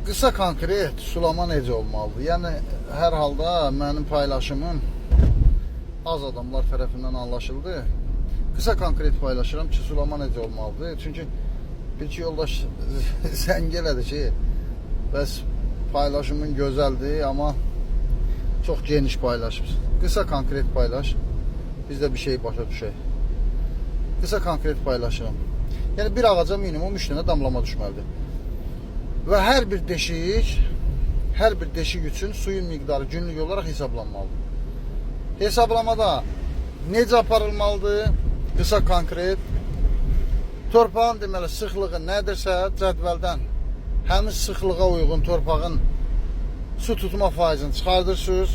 Qısa konkret sulama necə olmalıdır? Yəni hər halda mənim paylaşımım az adamlar tərəfindən anlaşıldı. Qısa konkret paylaşıram ki, sulama necə olmalıdır? Çünki bir iki yoldaş zəng elədi ki, bəs paylaşımın gözəldir, amma çox geniş paylaşmışsın. Qısa konkret paylaş, biz də bir şey başa düşək. Qısa konkret paylaşıram. Yəni bir ağaca minimum 3 dənə damlama düşməlidir. Və hər bir deşik üçün suyun miqdarı günlük olaraq hesablanmalıdır. Hesablamada necə aparılmalıdır? Qısa konkret. Torpağın deməli sıxlığı nədirsə, cədvəldən həmin sıxlığa uyğun torpağın su tutma faizini çıxardırsınız.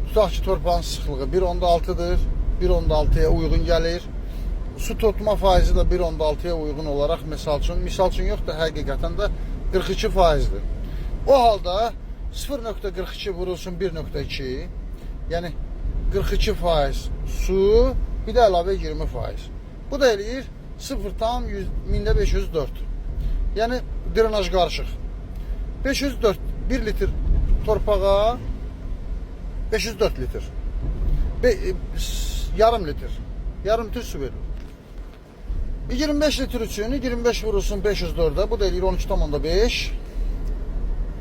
Tutaq ki, torpağın sıxlığı 1.6-dır. 1.6-ya uyğun gəlir. Su tutma faizi də 1.6-ya uyğun olaraq misal üçün yox da həqiqətən də 42%'dir. O halda 0.42 vurulsun 1.2, yəni 42% su, bir də əlavə 20%. Bu da eləyir 0,1504. Yəni drenaj qarışıq. 504 1 litr torpağa 504 litr. Yarım litr su verir. 25 litr üçün 25 vurulsun 504'e, bu da eləyir 13,5.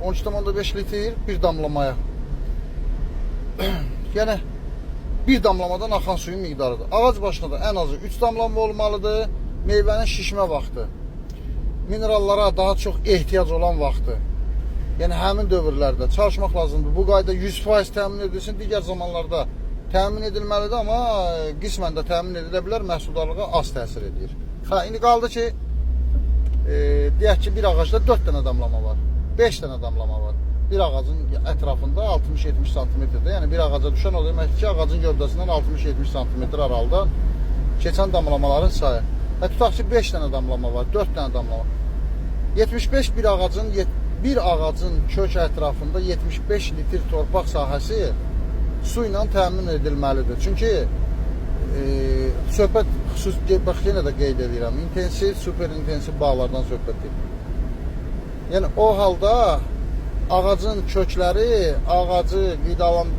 13,5 litr bir damlamaya. Yəni bir damlamadan axan suyun miqdarıdır. Ağac başına da ən azı 3 damlama olmalıdır. Meyvənin şişmə vaxtı, minerallara daha çox ehtiyac olan vaxtı. Yəni həmin dövrlərdə çalışmaq lazımdır. Bu qayda 100% təmin edilsin. Digər zamanlarda təmin edilməlidir, amma qismən də təmin edilə bilər, məhsuldarlığa az təsir edir. İndi qaldı ki, deyək ki, bir ağacda 4 dənə damlama var, 5 dənə damlama var. Bir ağacın ətrafında 60-70 santimetrdə, yəni bir ağaca düşən o demək ki, ağacın gövdəsindən 60-70 santimetr aralıda keçən damlamaların sayı. Tutaq ki, 5 dənə damlama var, 4 dənə damlama. 75 bir ağacın kök ətrafında 75 litr torpaq sahəsi su ilə təmin edilməlidir. Çünki söhbət bax yenə də qeyd edirəm, intensiv, super intensiv bağlardan söhbət edir. Yəni o halda ağacın kökləri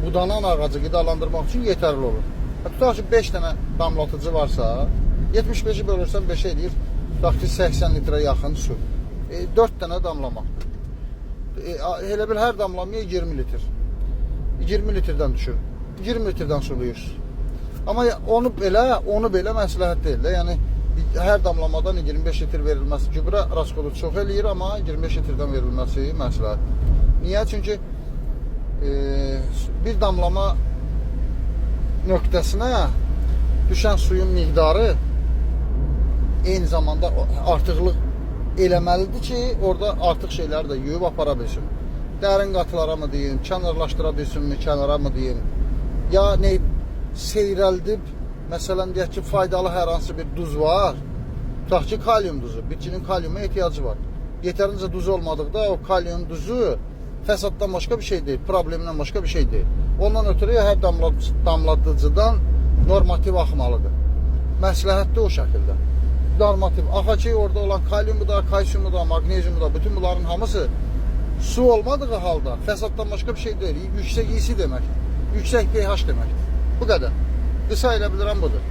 budanan ağacı qidalandırmaq üçün yetərli olur. Tutaq ki, 5 dənə damlatıcı varsa, 75'i bölürsən 5 eləyir, tutaq ki, 80 litrə yaxın su. 4 dənə damlama. Elə bil hər damlamaya 20 litr. 20 litrdən düşür. 20 litrdən suluyuruz. Amma onu belə məsləhət deyil də. Yəni hər damlamadan 25 litr verilməsi gübrə raskodu çox eləyir, amma 25 litrdən verilməsi məsləhət. Niyə? Çünki bir damlama nöqtəsinə düşən suyun miqdarı eyni zamanda artıqlıq eləməlidir ki, orada artıq şeyləri də yuyub apara bilsin. Dərin qatılara mı deyim, kənarlaşdıra bilsinmi, kənara mı deyim, ya ne seyrəldib, məsələn, deyək ki, faydalı hər hansı bir duz var, tutaq ki, kalyum duzu, bitkinin kalyuma ehtiyacı var. Yetərincə duz olmadıqda o kalyum duzu fəsaddan başqa bir şey deyil, problemdən başqa bir şey deyil. Ondan ötürü hər damladıcıdan normativ axmalıdır. Məsləhətdir o şəkildə. Normativ axa ki, orada olan kalyumu da, kalsiumu da, magneziumu da, bütün bunların hamısı su olmadığı halda fəsaddan başqa bir şey deyil. Yüksək isi demək, yüksək pH deməkdir. Bu qədər. Qısa elə bilirəm budur.